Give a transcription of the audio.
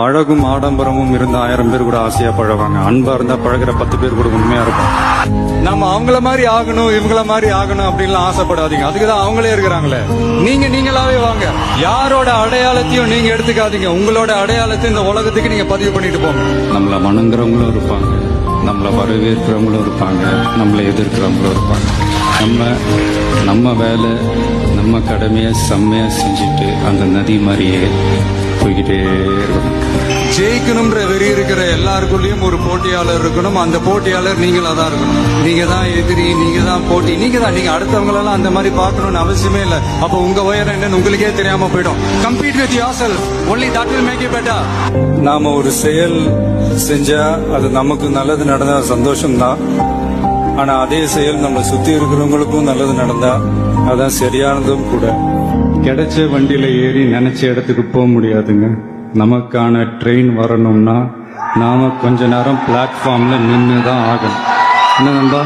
அழகும் ஆடம்பரமும் இருந்த 1000 பேர் கூட ஆசையா பழவாங்க. அன்பா இருந்தா பழகிற 10 பேர் கூட உண்மையா இருக்கும். நம்ம அவங்கள மாதிரி ஆகணும் இவங்கள மாதிரி ஆகணும் அப்படின்லாம் ஆசைப்படாதீங்க. அதுக்குதான் அவங்களே இருக்கிறாங்களே. நீங்களாவே வாங்க. யாரோட அடையாளத்தையும் நீங்க எடுத்துக்காதீங்க. உங்களோட அடையாளத்தை இந்த உலகத்துக்கு நீங்க பதிவு பண்ணிட்டு போங்க. நம்மள வணங்குறவங்களும் இருப்பாங்க, நம்மள வரவேற்கிறவங்களும் இருப்பாங்க, நம்மளை எதிர்க்கிறவங்களும் இருப்பாங்க. நம்ம வேலை நம்ம கடமையை செம்மையா செஞ்சுட்டு அந்த நதி மாதிரியே போய்கிட்டே இருக்கணும். ஜெயிக்கணும்ன்ற வெறி இருக்கிற எல்லாருக்குள்ளயும் ஒரு போட்டியாளர் இருக்கணும். அந்த போட்டியாளர் நீங்களா தான் இருக்கணும். நீங்க தான் எதிரி, நீங்க தான் போட்டி, நீங்க அடுத்தவங்களெல்லாம் அந்த மாதிரி பார்க்கணும்னு அவசியமே இல்லை. அப்போ உங்க உயரம் என்னன்னு உங்களுக்கே தெரியாம போயிடும். Compete with yourself, only that will make you better. நாம ஒரு செயல் செஞ்சா அது நமக்கு நல்லது நடந்தா சந்தோஷம்தான். ஆனா அதே செயல் நம்ம சுத்தி இருக்கிறவங்களுக்கும் நல்லது நடந்தா அதான் சரியானதும் கூட. கிடைச்ச வண்டியில ஏறி நினைச்ச இடத்துக்கு போக முடியாதுங்க. நமக்கான ட்ரெயின் வரணும்னா நாம கொஞ்ச நேரம் பிளாட்ஃபார்ம்ல நின்று தான் ஆகணும். என்ன நண்பா?